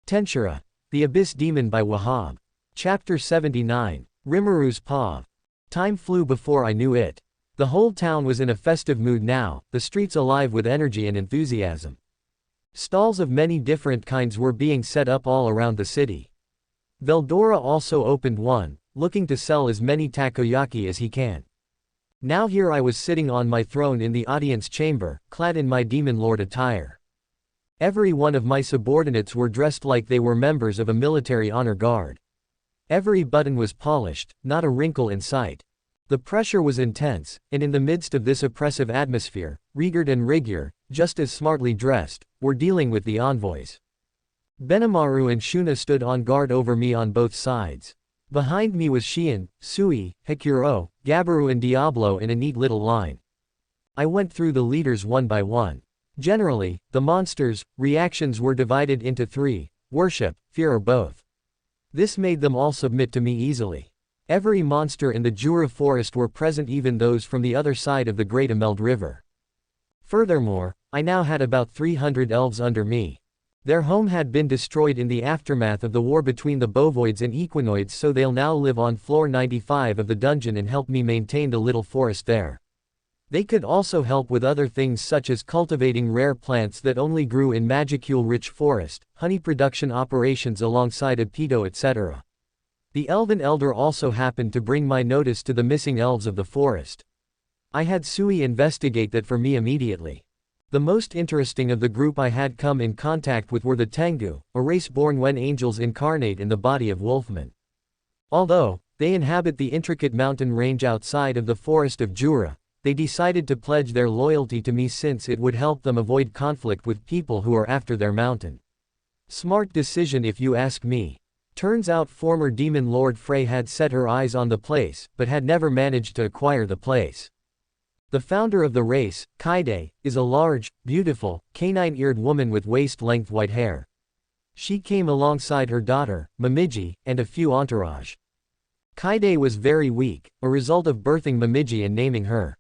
Tensura, The Abyss Demon by Wahab. Chapter 79. Rimuru's Paw. Time flew before I knew it. The whole town was in a festive mood now, the streets alive with energy and enthusiasm. Stalls of many different kinds were being set up all around the city. Veldora also opened one, looking to sell as many takoyaki as he can. Now here I was sitting on my throne in the audience chamber, clad in my demon lord attire. Every one of my subordinates were dressed like they were members of a military honor guard. Every button was polished, not a wrinkle in sight. The pressure was intense, and in the midst of this oppressive atmosphere, Rigurd and Rigyur, just as smartly dressed, were dealing with the envoys. Benimaru and Shuna stood on guard over me on both sides. Behind me was Shion, Sui, Hikuro, Gabaru and Diablo in a neat little line. I went through the leaders one by one. Generally, the monsters' reactions were divided into three: worship, fear or both. This made them all submit to me easily. Every monster in the Jura forest were present, even those from the other side of the Great Ameld River. Furthermore, I now had about 300 elves under me. Their home had been destroyed in the aftermath of the war between the Bovoids and Equinoids, so they'll now live on floor 95 of the dungeon and help me maintain the little forest there. They could also help with other things such as cultivating rare plants that only grew in magicule-rich forest, honey production operations alongside Apedo, etc. The Elven Elder also happened to bring my notice to the missing elves of the forest. I had Sui investigate that for me immediately. The most interesting of the group I had come in contact with were the Tengu, a race born when angels incarnate in the body of wolfmen. Although they inhabit the intricate mountain range outside of the forest of Jura, they decided to pledge their loyalty to me since it would help them avoid conflict with people who are after their mountain. Smart decision if you ask me. Turns out former Demon Lord Frey had set her eyes on the place, but had never managed to acquire the place. The founder of the race, Kaide, is a large, beautiful, canine-eared woman with waist-length white hair. She came alongside her daughter, Momiji, and a few entourage. Kaide was very weak, a result of birthing Momiji and naming her.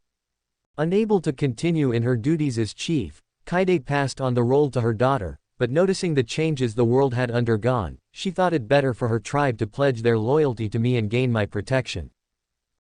Unable to continue in her duties as chief, Kaide passed on the role to her daughter, but noticing the changes the world had undergone, she thought it better for her tribe to pledge their loyalty to me and gain my protection.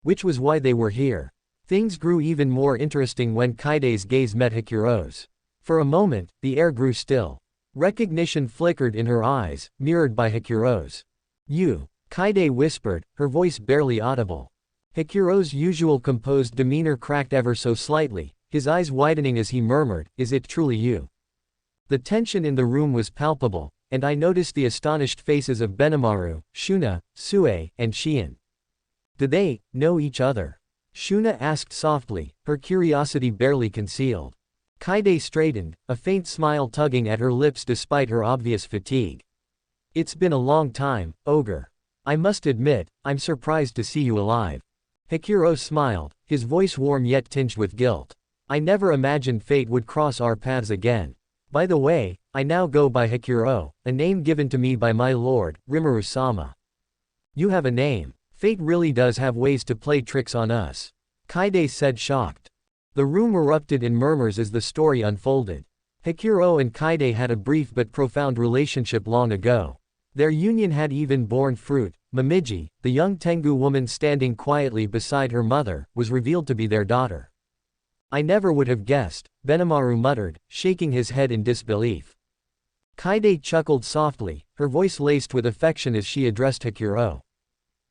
Which was why they were here. Things grew even more interesting when Kaide's gaze met Hikuro's. For a moment, the air grew still. Recognition flickered in her eyes, mirrored by Hikuro's. "You," Kaide whispered, her voice barely audible. Hikuro's usual composed demeanor cracked ever so slightly, his eyes widening as he murmured, "Is it truly you?" The tension in the room was palpable, and I noticed the astonished faces of Benimaru, Shuna, Sue, and Shion. "Do they know each other?" Shuna asked softly, her curiosity barely concealed. Kaide straightened, a faint smile tugging at her lips despite her obvious fatigue. "It's been a long time, Ogre. I must admit, I'm surprised to see you alive." Hikuro smiled, his voice warm yet tinged with guilt. "I never imagined fate would cross our paths again. By the way, I now go by Hikuro, a name given to me by my lord, Rimuru-sama." "You have a name. Fate really does have ways to play tricks on us," Kaide said, shocked. The room erupted in murmurs as the story unfolded. Hikuro and Kaide had a brief but profound relationship long ago. Their union had even borne fruit. Momiji, the young Tengu woman standing quietly beside her mother, was revealed to be their daughter. "I never would have guessed," Benimaru muttered, shaking his head in disbelief. Kaide chuckled softly, her voice laced with affection as she addressed Hikuro.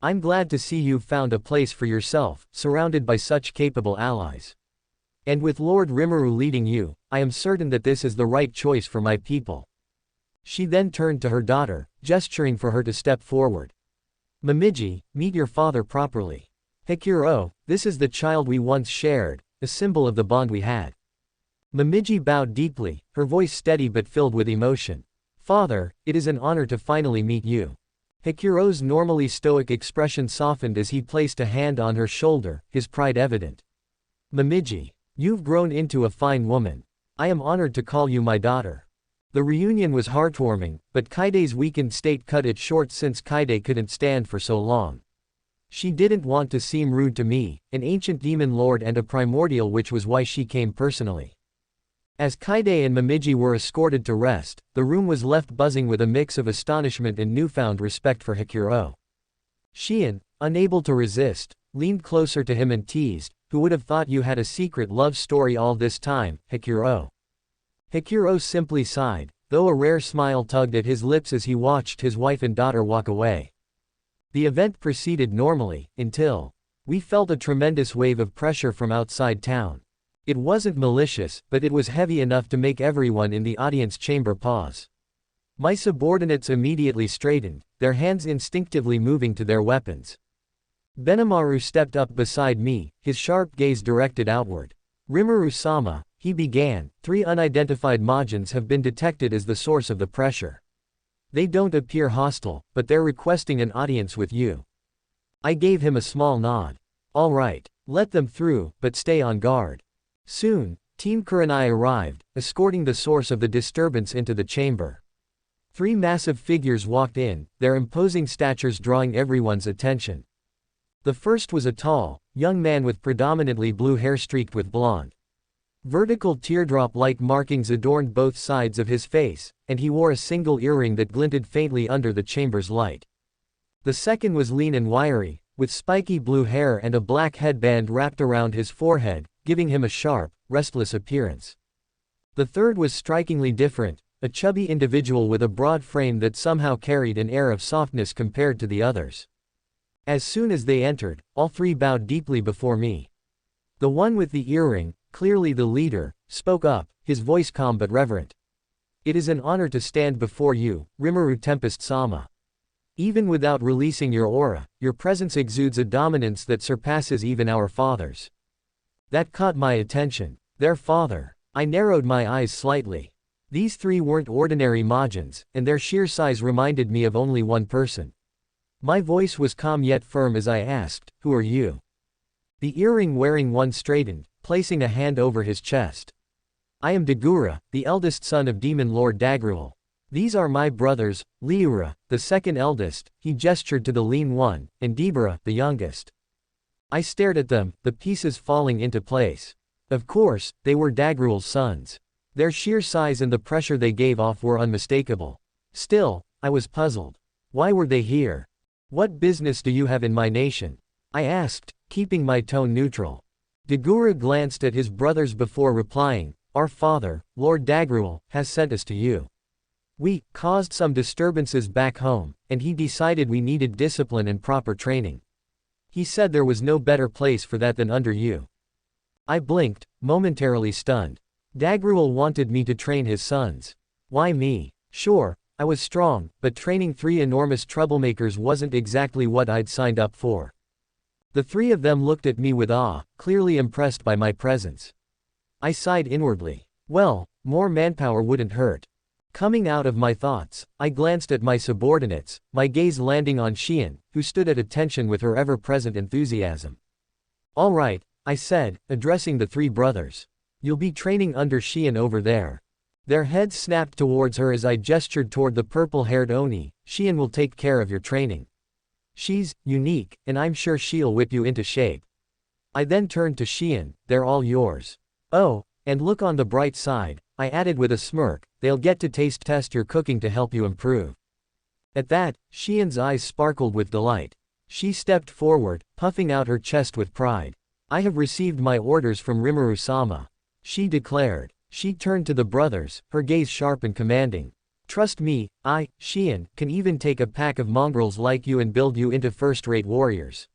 "I'm glad to see you've found a place for yourself, surrounded by such capable allies. And with Lord Rimuru leading you, I am certain that this is the right choice for my people." She then turned to her daughter, gesturing for her to step forward. "Momiji, meet your father properly. Hikuro, this is the child we once shared, a symbol of the bond we had." Momiji bowed deeply, her voice steady but filled with emotion. "Father, it is an honor to finally meet you." Hikuro's normally stoic expression softened as he placed a hand on her shoulder, his pride evident. "Momiji, you've grown into a fine woman. I am honored to call you my daughter." The reunion was heartwarming, but Kaide's weakened state cut it short since Kaide couldn't stand for so long. She didn't want to seem rude to me, an ancient demon lord and a primordial, which was why she came personally. As Kaide and Momiji were escorted to rest, the room was left buzzing with a mix of astonishment and newfound respect for Hikuro. Shion, unable to resist, leaned closer to him and teased, "Who would have thought you had a secret love story all this time, Hikuro?" Hikuro simply sighed, though a rare smile tugged at his lips as he watched his wife and daughter walk away. The event proceeded normally, until we felt a tremendous wave of pressure from outside town. It wasn't malicious, but it was heavy enough to make everyone in the audience chamber pause. My subordinates immediately straightened, their hands instinctively moving to their weapons. Benimaru stepped up beside me, his sharp gaze directed outward. "Rimuru-sama," he began, "3 unidentified Majins have been detected as the source of the pressure. They don't appear hostile, but they're requesting an audience with you." I gave him a small nod. "All right, let them through, but stay on guard." Soon, Team Kurenai arrived, escorting the source of the disturbance into the chamber. 3 massive figures walked in, their imposing statures drawing everyone's attention. The first was a tall, young man with predominantly blue hair streaked with blonde. Vertical teardrop-like markings adorned both sides of his face, and he wore a single earring that glinted faintly under the chamber's light. The second was lean and wiry, with spiky blue hair and a black headband wrapped around his forehead, giving him a sharp, restless appearance. The third was strikingly different, a chubby individual with a broad frame that somehow carried an air of softness compared to the others. As soon as they entered, all 3 bowed deeply before me. The one with the earring, clearly the leader, spoke up, his voice calm but reverent. "It is an honor to stand before you, Rimuru Tempest-sama. Even without releasing your aura, your presence exudes a dominance that surpasses even our fathers." That caught my attention. Their father. I narrowed my eyes slightly. These 3 weren't ordinary Majins, and their sheer size reminded me of only one person. My voice was calm yet firm as I asked, "Who are you?" The earring-wearing one straightened, placing a hand over his chest. "I am Dagura, the eldest son of Demon Lord Dagruel. These are my brothers, Liura, the second eldest," he gestured to the lean one, "and Debora, the youngest." I stared at them, the pieces falling into place. Of course, they were Dagruel's sons. Their sheer size and the pressure they gave off were unmistakable. Still, I was puzzled. Why were they here? "What business do you have in my nation?" I asked, keeping my tone neutral. Dagura glanced at his brothers before replying, "Our father, Lord Dagruel, has sent us to you. We caused some disturbances back home, and he decided we needed discipline and proper training. He said there was no better place for that than under you." I blinked, momentarily stunned. Dagruel wanted me to train his sons. Why me? Sure, I was strong, but training 3 enormous troublemakers wasn't exactly what I'd signed up for. The 3 of them looked at me with awe, clearly impressed by my presence. I sighed inwardly. Well, more manpower wouldn't hurt. Coming out of my thoughts, I glanced at my subordinates, my gaze landing on Shion, who stood at attention with her ever-present enthusiasm. "All right," I said, addressing the 3 brothers. "You'll be training under Shion over there." Their heads snapped towards her as I gestured toward the purple-haired Oni. "Shion will take care of your training. She's unique, and I'm sure she'll whip you into shape." I then turned to Shion, "They're all yours. Oh, and look on the bright side," I added with a smirk, "they'll get to taste test your cooking to help you improve." At that, Shion's eyes sparkled with delight. She stepped forward, puffing out her chest with pride. "I have received my orders from Rimuru-sama," she declared. She turned to the brothers, her gaze sharp and commanding. "Trust me, I, Shion, can even take a pack of mongrels like you and build you into first-rate warriors.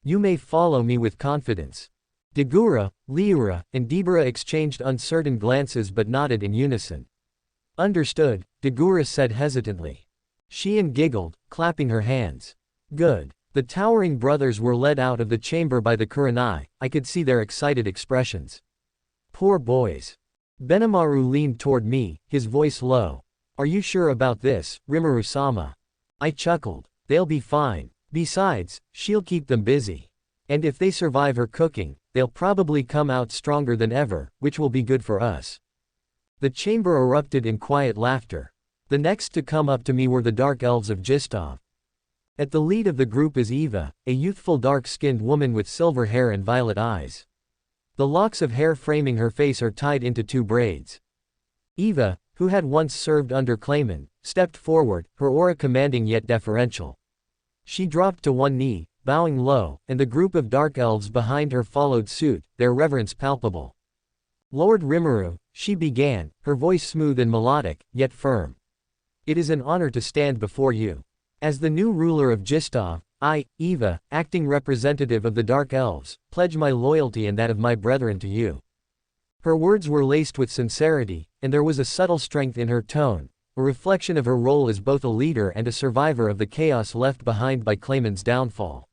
You may follow me with confidence." Dagura, Liura, and Debora exchanged uncertain glances but nodded in unison. "Understood," Dagura said hesitantly. Shion giggled, clapping her hands. "Good." The towering brothers were led out of the chamber by the Kurenai. I could see their excited expressions. Poor boys. Benimaru leaned toward me, his voice low. "Are you sure about this, Rimuru-sama?" I chuckled. "They'll be fine. Besides, she'll keep them busy. And if they survive her cooking, they'll probably come out stronger than ever, which will be good for us." The chamber erupted in quiet laughter. The next to come up to me were the dark elves of Gistov. At the lead of the group is Eva, a youthful dark-skinned woman with silver hair and violet eyes. The locks of hair framing her face are tied into 2 braids. Eva, who had once served under Clayman, stepped forward, her aura commanding yet deferential. She dropped to one knee, bowing low, and the group of dark elves behind her followed suit, their reverence palpable. Lord Rimuru, she began, her voice smooth and melodic, yet firm. It is an honor to stand before you. As the new ruler of Gistov, I, Eva, acting representative of the Dark Elves, pledge my loyalty and that of my brethren to you. Her words were laced with sincerity, and there was a subtle strength in her tone, a reflection of her role as both a leader and a survivor of the chaos left behind by Clayman's downfall.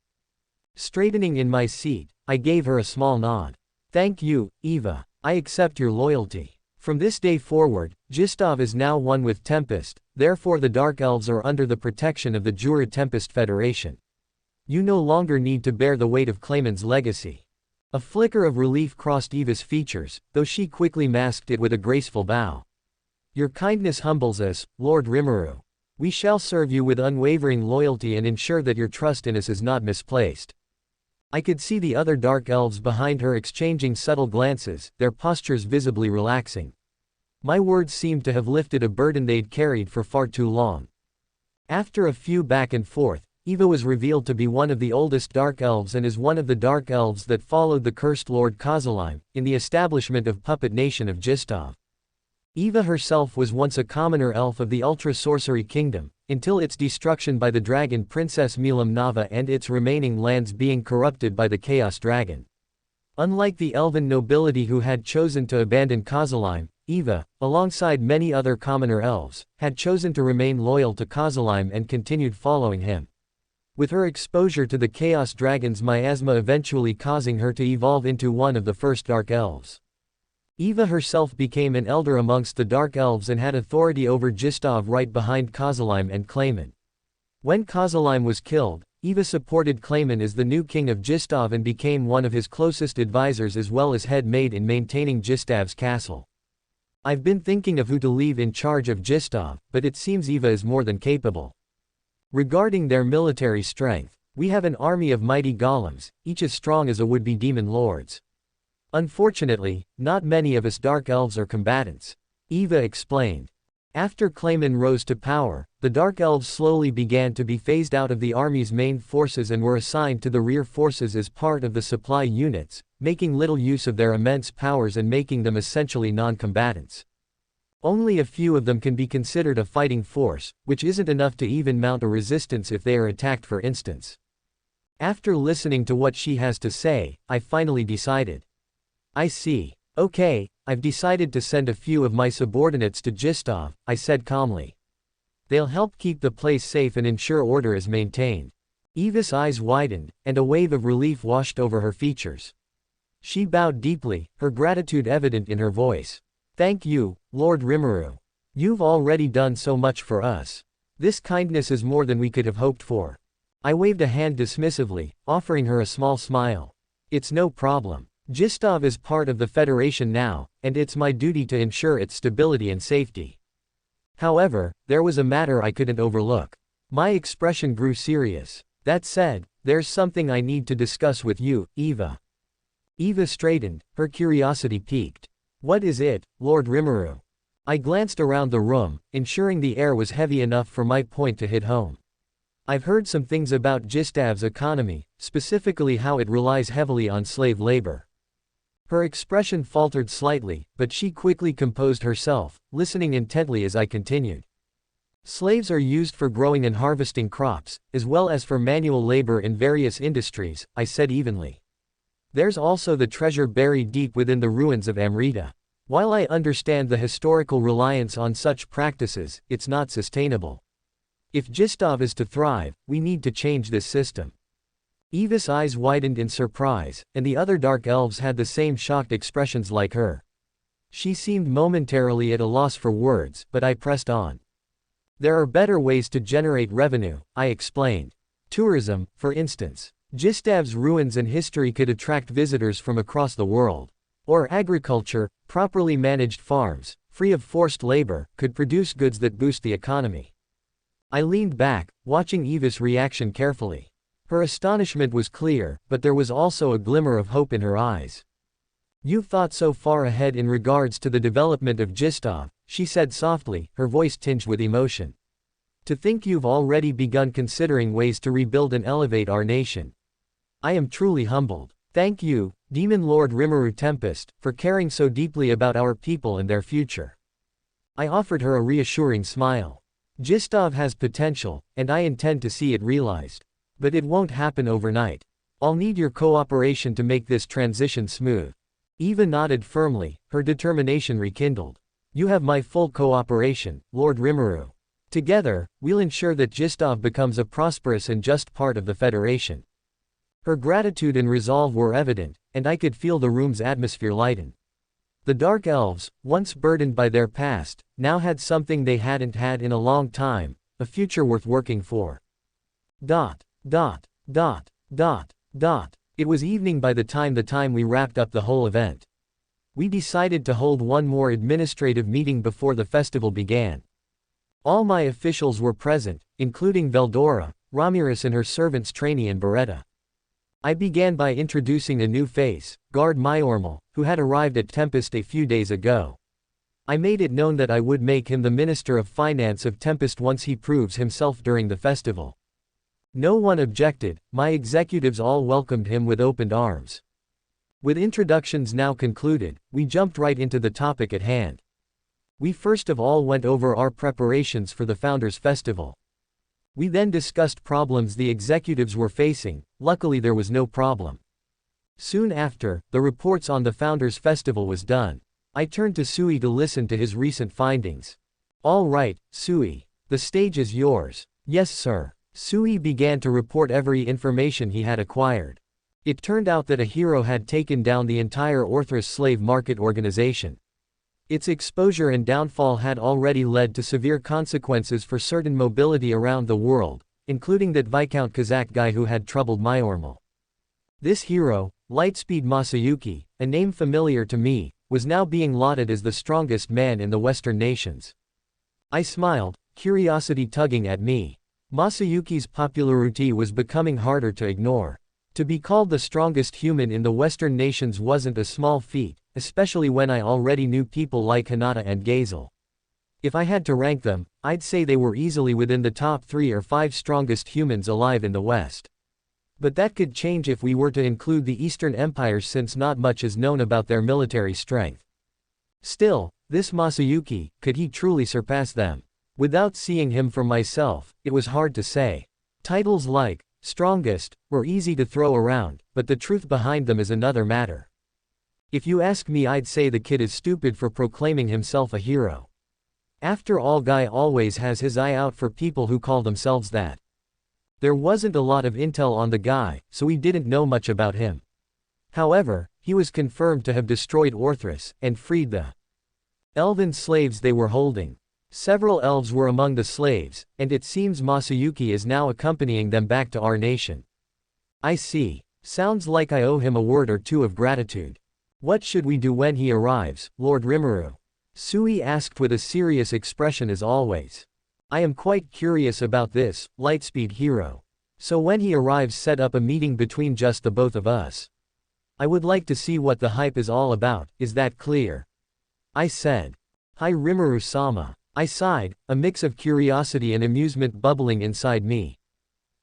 Straightening in my seat, I gave her a small nod. Thank you, Eva. I accept your loyalty. From this day forward, Gistov is now one with Tempest, therefore the Dark Elves are under the protection of the Jura Tempest Federation. You no longer need to bear the weight of Clayman's legacy. A flicker of relief crossed Eva's features, though she quickly masked it with a graceful bow. Your kindness humbles us, Lord Rimuru. We shall serve you with unwavering loyalty and ensure that your trust in us is not misplaced. I could see the other Dark Elves behind her exchanging subtle glances, their postures visibly relaxing. My words seemed to have lifted a burden they'd carried for far too long. After a few back and forth, Eva was revealed to be one of the oldest Dark Elves and is one of the Dark Elves that followed the cursed Lord Kozalime, in the establishment of puppet nation of Gistov. Eva herself was once a commoner elf of the Ultra-Sorcery Kingdom, until its destruction by the dragon Princess Milam Nava and its remaining lands being corrupted by the Chaos Dragon. Unlike the elven nobility who had chosen to abandon Kozalime, Eva, alongside many other commoner elves, had chosen to remain loyal to Kozalime and continued following him. With her exposure to the Chaos Dragon's miasma eventually causing her to evolve into one of the first Dark Elves. Eva herself became an elder amongst the Dark Elves and had authority over Gistov right behind Kozalime and Clayman. When Kozalime was killed, Eva supported Clayman as the new king of Gistov and became one of his closest advisors as well as head maid in maintaining Gistov's castle. I've been thinking of who to leave in charge of Gistov, but it seems Eva is more than capable. Regarding their military strength, we have an army of mighty golems, each as strong as a would-be demon lords. Unfortunately, not many of us Dark Elves are combatants. Eva explained. After Clayman rose to power, the Dark Elves slowly began to be phased out of the army's main forces and were assigned to the rear forces as part of the supply units, making little use of their immense powers and making them essentially non-combatants. Only a few of them can be considered a fighting force, which isn't enough to even mount a resistance if they are attacked, for instance. After listening to what she has to say, I finally decided. I see. Okay, I've decided to send a few of my subordinates to Gistov, I said calmly. They'll help keep the place safe and ensure order is maintained. Eva's eyes widened, and a wave of relief washed over her features. She bowed deeply, her gratitude evident in her voice. Thank you, Lord Rimuru. You've already done so much for us. This kindness is more than we could have hoped for. I waved a hand dismissively, offering her a small smile. It's no problem. Gistov is part of the Federation now, and it's my duty to ensure its stability and safety. However, there was a matter I couldn't overlook. My expression grew serious. That said, there's something I need to discuss with you, Eva. Eva straightened, her curiosity piqued. What is it, Lord Rimuru? I glanced around the room, ensuring the air was heavy enough for my point to hit home. I've heard some things about Gistov's economy, specifically how it relies heavily on slave labor. Her expression faltered slightly, but she quickly composed herself, listening intently as I continued. Slaves are used for growing and harvesting crops, as well as for manual labor in various industries, I said evenly. There's also the treasure buried deep within the ruins of Amrita. While I understand the historical reliance on such practices, it's not sustainable. If Gistov is to thrive, we need to change this system. Eva's eyes widened in surprise, and the other Dark Elves had the same shocked expressions like her. She seemed momentarily at a loss for words, but I pressed on. There are better ways to generate revenue, I explained. Tourism, for instance. Gistov's ruins and history could attract visitors from across the world. Or agriculture, properly managed farms, free of forced labor, could produce goods that boost the economy. I leaned back, watching Eva's reaction carefully. Her astonishment was clear, but there was also a glimmer of hope in her eyes. You've thought so far ahead in regards to the development of Gistov, she said softly, her voice tinged with emotion. To think you've already begun considering ways to rebuild and elevate our nation. I am truly humbled. Thank you, Demon Lord Rimuru Tempest, for caring so deeply about our people and their future. I offered her a reassuring smile. Gistov has potential, and I intend to see it realized. But it won't happen overnight. I'll need your cooperation to make this transition smooth. Eva nodded firmly, her determination rekindled. You have my full cooperation, Lord Rimuru. Together, we'll ensure that Gistov becomes a prosperous and just part of the Federation. Her gratitude and resolve were evident, and I could feel the room's atmosphere lighten. The Dark Elves, once burdened by their past, now had something they hadn't had in a long time, a future worth working for. Dot, dot, dot, dot, dot. It was evening by the time we wrapped up the whole event. We decided to hold one more administrative meeting before the festival began. All my officials were present, including Veldora, Ramirez and her servants Trainee and Beretta. I began by introducing a new face, Guard Myormal, who had arrived at Tempest a few days ago. I made it known that I would make him the Minister of Finance of Tempest once he proves himself during the festival. No one objected, my executives all welcomed him with open arms. With introductions now concluded, we jumped right into the topic at hand. We first of all went over our preparations for the Founders' Festival. We then discussed problems the executives were facing. Luckily there was no problem. Soon after, the reports on the Founders' Festival was done. I turned to Sui to listen to his recent findings. All right, Sui. The stage is yours. Yes sir. Sui began to report every information he had acquired. It turned out that a hero had taken down the entire Orthros slave market organization. Its exposure and downfall had already led to severe consequences for certain mobility around the world, including that Viscount Kazakh guy who had troubled Myormal. This hero, Lightspeed Masayuki, a name familiar to me, was now being lauded as the strongest man in the Western nations. I smiled, curiosity tugging at me. Masayuki's popularity was becoming harder to ignore. To be called the strongest human in the Western nations wasn't a small feat, especially when I already knew people like Hinata and Gazel. If I had to rank them, I'd say they were easily within the top 3 or 5 strongest humans alive in the West. But that could change if we were to include the Eastern empires since not much is known about their military strength. Still, this Masayuki, could he truly surpass them? Without seeing him for myself, it was hard to say. Titles like strongest were easy to throw around, but the truth behind them is another matter. If you ask me, I'd say the kid is stupid for proclaiming himself a hero. After all, guy always has his eye out for people who call themselves that. There wasn't a lot of intel on the guy, so we didn't know much about him. However, he was confirmed to have destroyed Orthros and freed the elven slaves they were holding. Several elves were among the slaves, and it seems Masayuki is now accompanying them back to our nation. I see. Sounds like I owe him a word or two of gratitude. What should we do when he arrives, Lord Rimuru? Sui asked with a serious expression as always. I am quite curious about this, Lightspeed hero. So when he arrives, set up a meeting between just the both of us. I would like to see what the hype is all about, is that clear? I said. Hi Rimuru-sama. I sighed, a mix of curiosity and amusement bubbling inside me.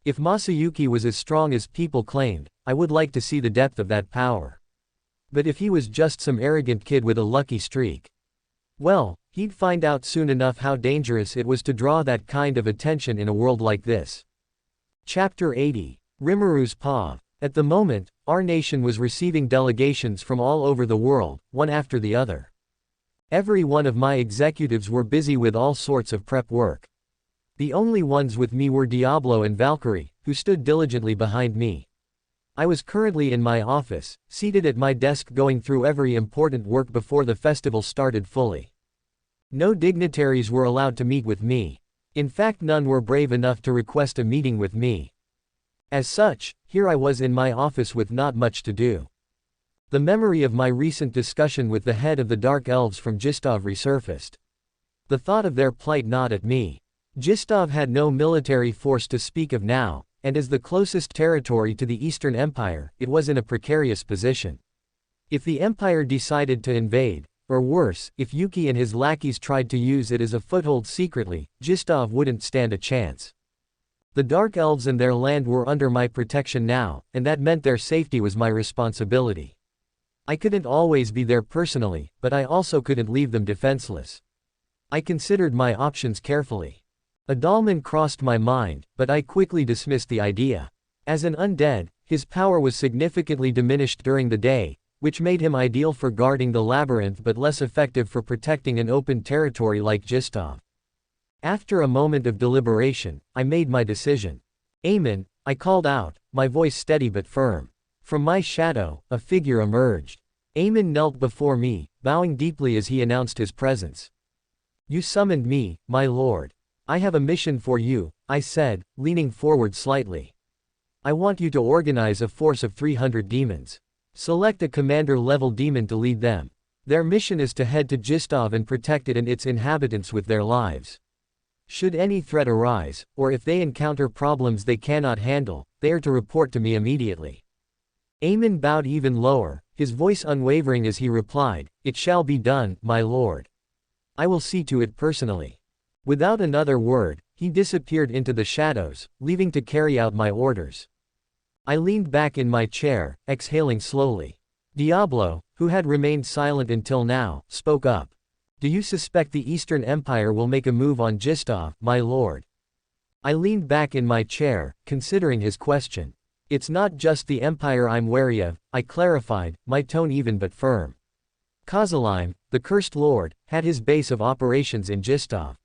If Masayuki was as strong as people claimed, I would like to see the depth of that power. But if he was just some arrogant kid with a lucky streak, well, he'd find out soon enough how dangerous it was to draw that kind of attention in a world like this. Chapter 80. Rimuru's Paw. At the moment, our nation was receiving delegations from all over the world, one after the other. Every one of my executives were busy with all sorts of prep work. The only ones with me were Diablo and Valkyrie, who stood diligently behind me. I was currently in my office, seated at my desk going through every important work before the festival started fully. No dignitaries were allowed to meet with me. In fact, none were brave enough to request a meeting with me. As such, here I was in my office with not much to do. The memory of my recent discussion with the head of the Dark Elves from Gistov resurfaced. The thought of their plight gnawed at me. Gistov had no military force to speak of now, and as the closest territory to the Eastern Empire, it was in a precarious position. If the Empire decided to invade, or worse, if Yuki and his lackeys tried to use it as a foothold secretly, Gistov wouldn't stand a chance. The Dark Elves and their land were under my protection now, and that meant their safety was my responsibility. I couldn't always be there personally, but I also couldn't leave them defenseless. I considered my options carefully. A Dahlman crossed my mind, but I quickly dismissed the idea. As an undead, his power was significantly diminished during the day, which made him ideal for guarding the labyrinth but less effective for protecting an open territory like Gistov. After a moment of deliberation, I made my decision. Amen, I called out, my voice steady but firm. From my shadow, a figure emerged. Amen knelt before me, bowing deeply as he announced his presence. You summoned me, my lord. I have a mission for you, I said, leaning forward slightly. I want you to organize a force of 300 demons. Select a commander-level demon to lead them. Their mission is to head to Gistov and protect it and its inhabitants with their lives. Should any threat arise, or if they encounter problems they cannot handle, they are to report to me immediately. Amen bowed even lower, his voice unwavering as he replied, It shall be done, my lord. I will see to it personally. Without another word, he disappeared into the shadows, leaving to carry out my orders. I leaned back in my chair, exhaling slowly. Diablo, who had remained silent until now, spoke up. Do you suspect the Eastern Empire will make a move on Gistov, my lord? I leaned back in my chair, considering his question. It's not just the Empire I'm wary of, I clarified, my tone even but firm. Kozalheim, the Cursed Lord, had his base of operations in Gistov.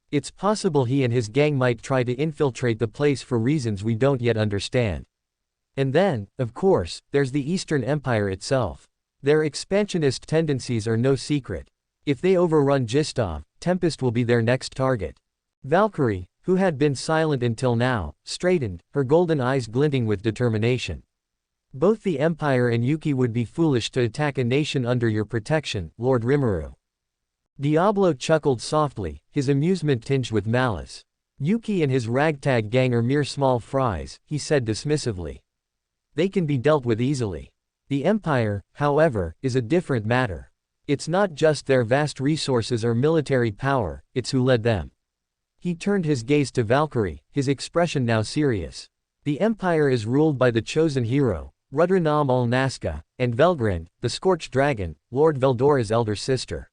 It's possible he and his gang might try to infiltrate the place for reasons we don't yet understand. And then, of course, there's the Eastern Empire itself. Their expansionist tendencies are no secret. If they overrun Gistov, Tempest will be their next target. Valkyrie, who had been silent until now, straightened, her golden eyes glinting with determination. Both the Empire and Yuki would be foolish to attack a nation under your protection, Lord Rimuru. Diablo chuckled softly, his amusement tinged with malice. Yuki and his ragtag gang are mere small fries, he said dismissively. They can be dealt with easily. The Empire, however, is a different matter. It's not just their vast resources or military power, it's who led them. He turned his gaze to Valkyrie, his expression now serious. The Empire is ruled by the chosen hero, Rudranam Ul-Nazca, and Velgrind, the Scorched Dragon, Lord Veldora's elder sister.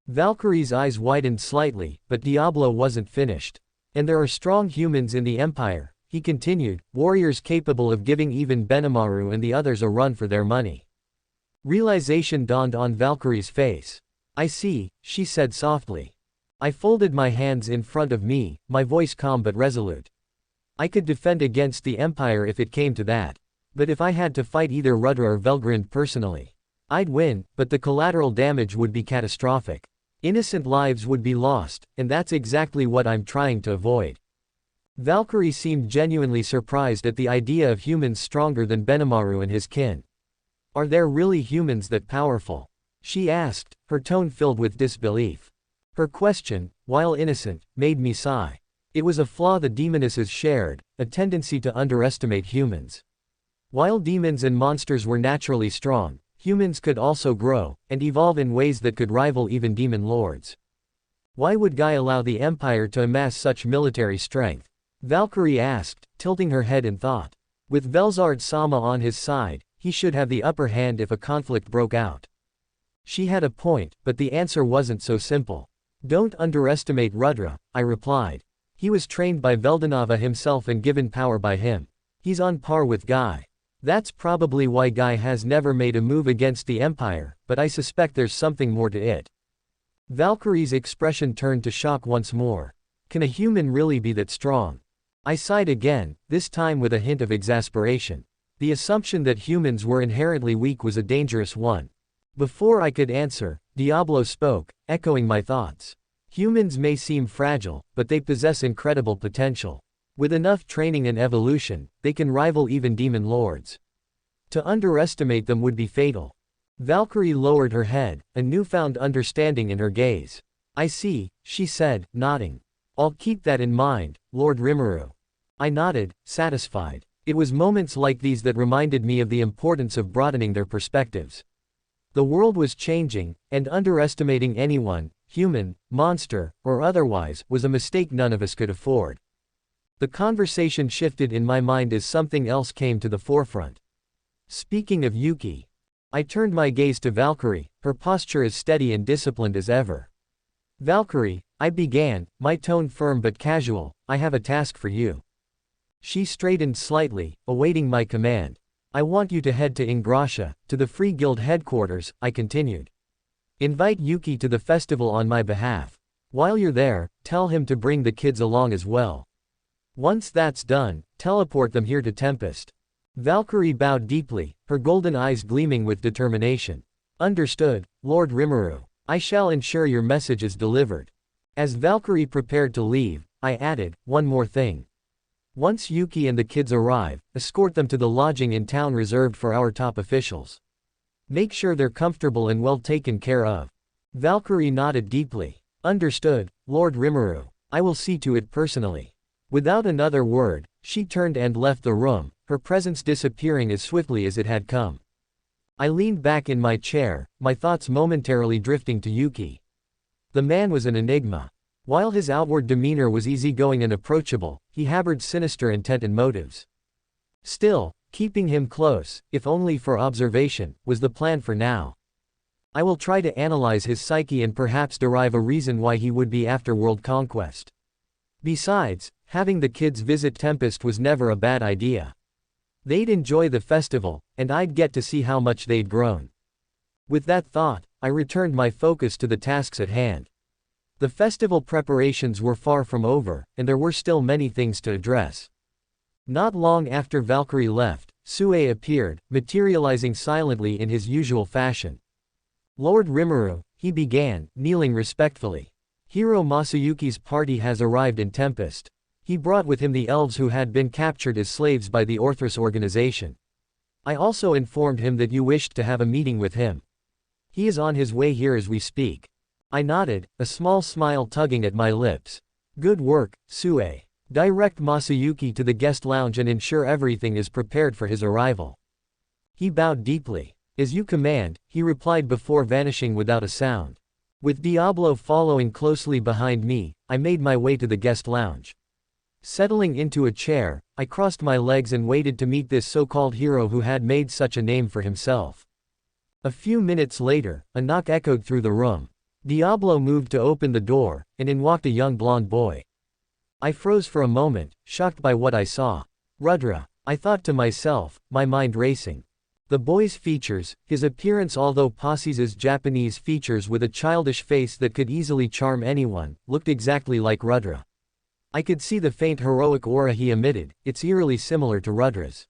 Valkyrie's eyes widened slightly, but Diablo wasn't finished. And there are strong humans in the Empire, he continued, warriors capable of giving even Benimaru and the others a run for their money. Realization dawned on Valkyrie's face. I see, she said softly. I folded my hands in front of me, my voice calm but resolute. I could defend against the Empire if it came to that. But if I had to fight either Rudra or Velgrind personally, I'd win, but the collateral damage would be catastrophic. Innocent lives would be lost, and that's exactly what I'm trying to avoid. Valkyrie seemed genuinely surprised at the idea of humans stronger than Benimaru and his kin. Are there really humans that powerful? She asked, her tone filled with disbelief. Her question, while innocent, made me sigh. It was a flaw the demonesses shared, a tendency to underestimate humans. While demons and monsters were naturally strong, humans could also grow, and evolve in ways that could rival even demon lords. Why would Guy allow the Empire to amass such military strength? Valkyrie asked, tilting her head in thought. With Velzard Sama on his side, he should have the upper hand if a conflict broke out. She had a point, but the answer wasn't so simple. Don't underestimate Rudra, I replied. He was trained by Veldanava himself and given power by him. He's on par with Guy. That's probably why Guy has never made a move against the Empire, but I suspect there's something more to it. Valkyrie's expression turned to shock once more. Can a human really be that strong? I sighed again, this time with a hint of exasperation. The assumption that humans were inherently weak was a dangerous one. Before I could answer, Diablo spoke, echoing my thoughts. Humans may seem fragile, but they possess incredible potential. With enough training and evolution, they can rival even demon lords. To underestimate them would be fatal. Valkyrie lowered her head, a newfound understanding in her gaze. I see, she said, nodding. I'll keep that in mind, Lord Rimuru. I nodded, satisfied. It was moments like these that reminded me of the importance of broadening their perspectives. The world was changing, and underestimating anyone, human, monster, or otherwise, was a mistake none of us could afford. The conversation shifted in my mind as something else came to the forefront. Speaking of Yuki, I turned my gaze to Valkyrie, her posture as steady and disciplined as ever. Valkyrie, I began, my tone firm but casual, I have a task for you. She straightened slightly, awaiting my command. I want you to head to Ingrasha, to the Free Guild headquarters, I continued. Invite Yuki to the festival on my behalf. While you're there, tell him to bring the kids along as well. Once that's done, teleport them here to Tempest. Valkyrie bowed deeply, her golden eyes gleaming with determination. Understood, Lord Rimuru. I shall ensure your message is delivered. As Valkyrie prepared to leave, I added, one more thing. Once Yuki and the kids arrive, escort them to the lodging in town reserved for our top officials. Make sure they're comfortable and well taken care of. Valkyrie nodded deeply. Understood, Lord Rimuru. I will see to it personally. Without another word, she turned and left the room, her presence disappearing as swiftly as it had come. I leaned back in my chair, my thoughts momentarily drifting to Yuki. The man was an enigma. While his outward demeanor was easygoing and approachable, he harbored sinister intent and motives. Still, keeping him close, if only for observation, was the plan for now. I will try to analyze his psyche and perhaps derive a reason why he would be after world conquest. Besides, having the kids visit Tempest was never a bad idea. They'd enjoy the festival, and I'd get to see how much they'd grown. With that thought, I returned my focus to the tasks at hand. The festival preparations were far from over, and there were still many things to address. Not long after Valkyrie left, Sue appeared, materializing silently in his usual fashion. Lord Rimuru, he began, kneeling respectfully. Hero Masayuki's party has arrived in Tempest. He brought with him the elves who had been captured as slaves by the Orthrus organization. I also informed him that you wished to have a meeting with him. He is on his way here as we speak. I nodded, a small smile tugging at my lips. Good work, Sue. Direct Masayuki to the guest lounge and ensure everything is prepared for his arrival. He bowed deeply. As you command, he replied before vanishing without a sound. With Diablo following closely behind me, I made my way to the guest lounge. Settling into a chair, I crossed my legs and waited to meet this so-called hero who had made such a name for himself. A few minutes later, a knock echoed through the room. Diablo moved to open the door, and in walked a young blonde boy. I froze for a moment, shocked by what I saw. Rudra, I thought to myself, my mind racing. The boy's features, his appearance, although Posse's Japanese features with a childish face that could easily charm anyone, looked exactly like Rudra. I could see the faint heroic aura he emitted, it's eerily similar to Rudra's.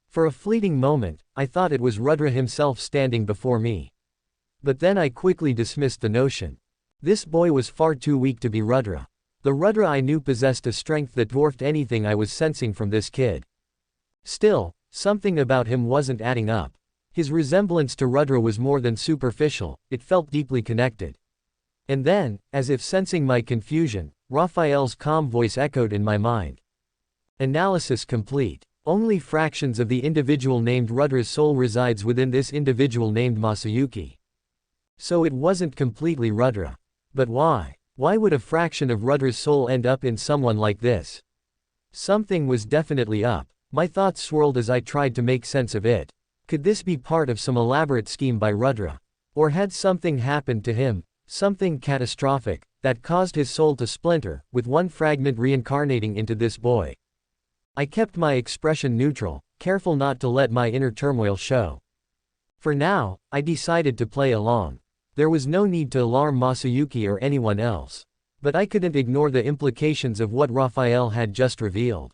For a fleeting moment, I thought it was Rudra himself standing before me. But then I quickly dismissed the notion. This boy was far too weak to be Rudra. The Rudra I knew possessed a strength that dwarfed anything I was sensing from this kid. Still, something about him wasn't adding up. His resemblance to Rudra was more than superficial, it felt deeply connected. And then, as if sensing my confusion, Raphael's calm voice echoed in my mind. Analysis complete. Only fractions of the individual named Rudra's soul resides within this individual named Masayuki. So it wasn't completely Rudra. But why? Why would a fraction of Rudra's soul end up in someone like this? Something was definitely up. My thoughts swirled as I tried to make sense of it. Could this be part of some elaborate scheme by Rudra? Or had something happened to him, something catastrophic, that caused his soul to splinter, with one fragment reincarnating into this boy? I kept my expression neutral, careful not to let my inner turmoil show. For now, I decided to play along. There was no need to alarm Masayuki or anyone else. But I couldn't ignore the implications of what Raphael had just revealed.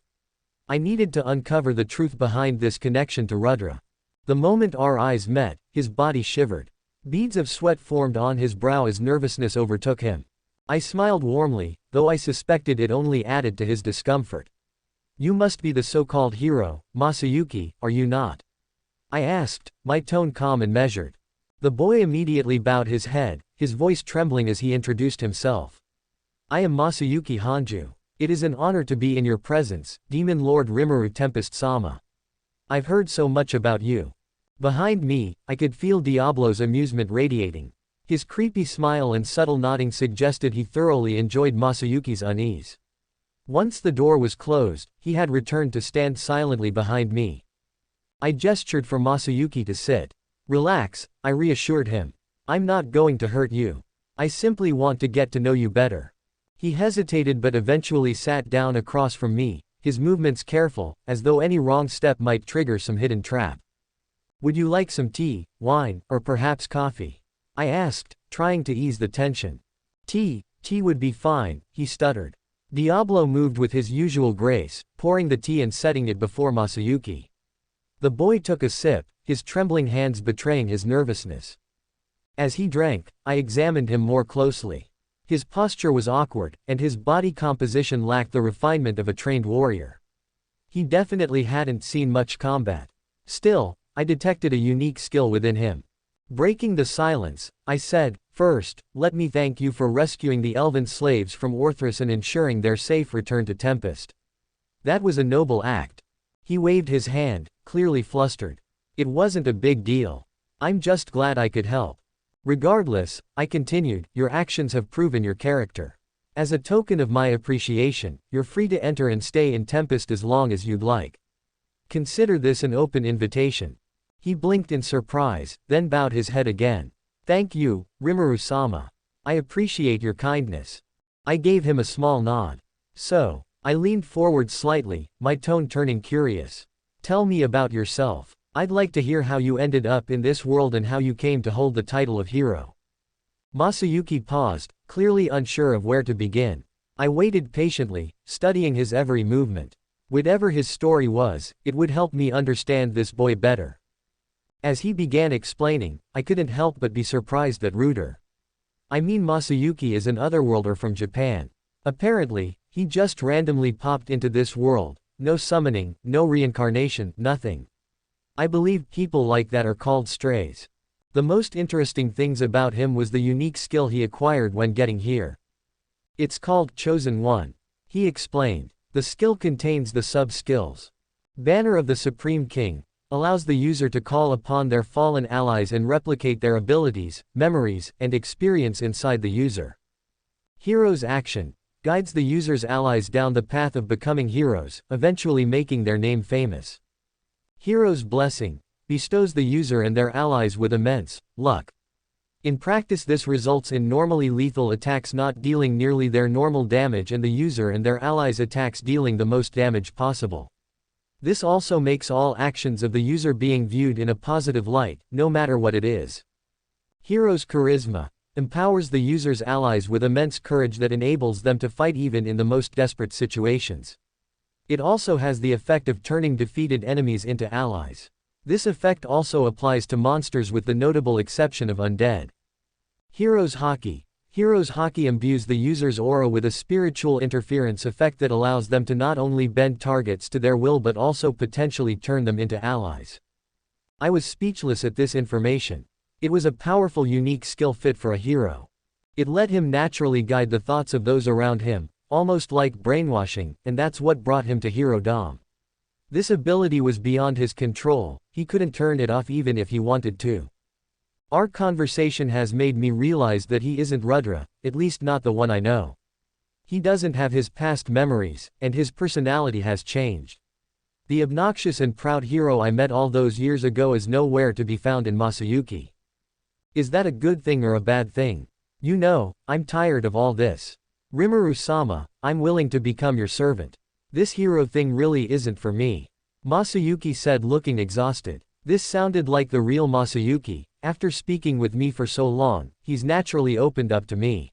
I needed to uncover the truth behind this connection to Rudra. The moment our eyes met, his body shivered. Beads of sweat formed on his brow as nervousness overtook him. I smiled warmly, though I suspected it only added to his discomfort. You must be the so-called hero, Masayuki, are you not? I asked, my tone calm and measured. The boy immediately bowed his head, his voice trembling as he introduced himself. I am Masayuki Hanju. It is an honor to be in your presence, Demon Lord Rimuru Tempest-sama. I've heard so much about you. Behind me, I could feel Diablo's amusement radiating. His creepy smile and subtle nodding suggested he thoroughly enjoyed Masayuki's unease. Once the door was closed, he had returned to stand silently behind me. I gestured for Masayuki to sit. Relax, I reassured him. I'm not going to hurt you. I simply want to get to know you better. He hesitated but eventually sat down across from me, his movements careful, as though any wrong step might trigger some hidden trap. Would you like some tea, wine, or perhaps coffee? I asked, trying to ease the tension. Tea would be fine, he stuttered. Diablo moved with his usual grace, pouring the tea and setting it before Masayuki. The boy took a sip, his trembling hands betraying his nervousness. As he drank, I examined him more closely. His posture was awkward, and his body composition lacked the refinement of a trained warrior. He definitely hadn't seen much combat. Still, I detected a unique skill within him. Breaking the silence, I said, "First, let me thank you for rescuing the elven slaves from Orthrus and ensuring their safe return to Tempest. That was a noble act." He waved his hand, clearly flustered. "It wasn't a big deal. I'm just glad I could help. Regardless," I continued, "your actions have proven your character. As a token of my appreciation, you're free to enter and stay in Tempest as long as you'd like. Consider this an open invitation." He blinked in surprise, then bowed his head again. "Thank you, Rimuru-sama. I appreciate your kindness." I gave him a small nod. "So," I leaned forward slightly, my tone turning curious. "Tell me about yourself. I'd like to hear how you ended up in this world and how you came to hold the title of hero." Masayuki paused, clearly unsure of where to begin. I waited patiently, studying his every movement. Whatever his story was, it would help me understand this boy better. As he began explaining, I couldn't help but be surprised that Masayuki is an otherworlder from Japan. Apparently, he just randomly popped into this world, no summoning, no reincarnation, nothing. I believe people like that are called strays. The most interesting things about him was the unique skill he acquired when getting here. "It's called Chosen One," he explained. "The skill contains the sub-skills. Banner of the Supreme King allows the user to call upon their fallen allies and replicate their abilities, memories, and experience inside the user. Hero's Action guides the user's allies down the path of becoming heroes, eventually making their name famous. Hero's Blessing bestows the user and their allies with immense luck. In practice, this results in normally lethal attacks not dealing nearly their normal damage and the user and their allies' attacks dealing the most damage possible. This also makes all actions of the user being viewed in a positive light, no matter what it is. Hero's Charisma empowers the user's allies with immense courage that enables them to fight even in the most desperate situations. It also has the effect of turning defeated enemies into allies. This effect also applies to monsters with the notable exception of undead. Hero's Haki imbues the user's aura with a spiritual interference effect that allows them to not only bend targets to their will but also potentially turn them into allies. I was speechless at this information. It was a powerful, unique skill fit for a hero. It let him naturally guide the thoughts of those around him, almost like brainwashing, and that's what brought him to Hero Dom. This ability was beyond his control, he couldn't turn it off even if he wanted to. Our conversation has made me realize that he isn't Rudra, at least not the one I know. He doesn't have his past memories, and his personality has changed. The obnoxious and proud hero I met all those years ago is nowhere to be found in Masayuki. Is that a good thing or a bad thing? You know, I'm tired of all this. Rimuru-sama, I'm willing to become your servant. This hero thing really isn't for me. Masayuki said, looking exhausted. This sounded like the real Masayuki. After speaking with me for so long, he's naturally opened up to me.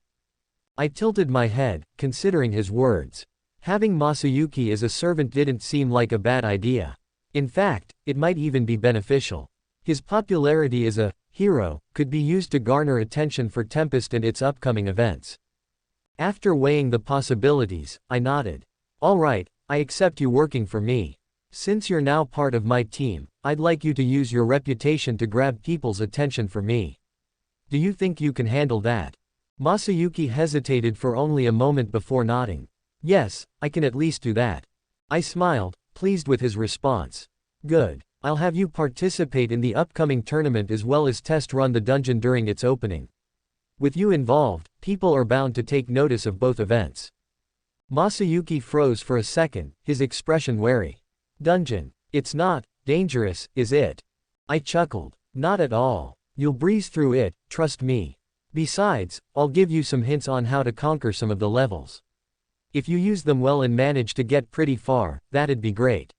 I tilted my head, considering his words. Having Masayuki as a servant didn't seem like a bad idea. In fact, it might even be beneficial. His popularity as a hero could be used to garner attention for Tempest and its upcoming events. After weighing the possibilities, I nodded. All right, I accept you working for me. Since you're now part of my team, I'd like you to use your reputation to grab people's attention for me. Do you think you can handle that? Masayuki hesitated for only a moment before nodding. Yes, I can at least do that. I smiled, pleased with his response. Good. I'll have you participate in the upcoming tournament as well as test run the dungeon during its opening. With you involved, people are bound to take notice of both events. Masayuki froze for a second, his expression wary. Dungeon. It's not dangerous, is it? I chuckled. Not at all. You'll breeze through it, trust me. Besides, I'll give you some hints on how to conquer some of the levels. If you use them well and manage to get pretty far, that'd be great.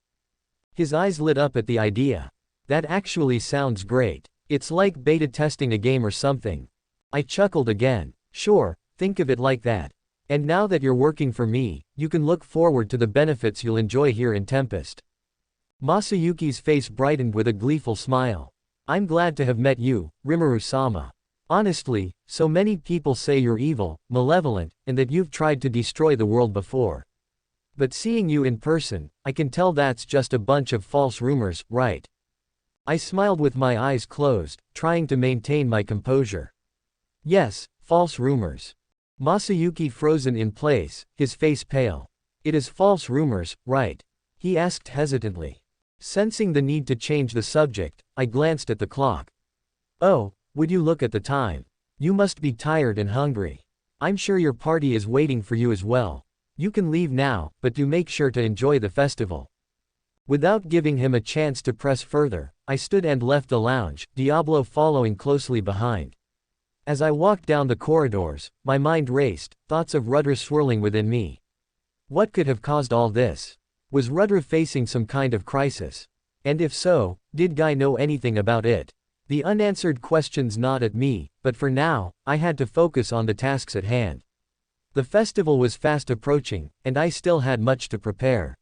His eyes lit up at the idea. That actually sounds great. It's like beta testing a game or something. I chuckled again. Sure, think of it like that. And now that you're working for me, you can look forward to the benefits you'll enjoy here in Tempest. Masayuki's face brightened with a gleeful smile. I'm glad to have met you, Rimuru-sama. Honestly, so many people say you're evil, malevolent, and that you've tried to destroy the world before. But seeing you in person, I can tell that's just a bunch of false rumors, right? I smiled with my eyes closed, trying to maintain my composure. Yes, false rumors. Masayuki frozen in place, his face pale. It is false rumors, right? He asked hesitantly. Sensing the need to change the subject, I glanced at the clock. Oh, would you look at the time? You must be tired and hungry. I'm sure your party is waiting for you as well. You can leave now, but do make sure to enjoy the festival. Without giving him a chance to press further, I stood and left the lounge, Diablo following closely behind. As I walked down the corridors, my mind raced, thoughts of Rudra swirling within me. What could have caused all this? Was Rudra facing some kind of crisis? And if so, did Guy know anything about it? The unanswered questions gnawed at me, but for now, I had to focus on the tasks at hand. The festival was fast approaching, and I still had much to prepare.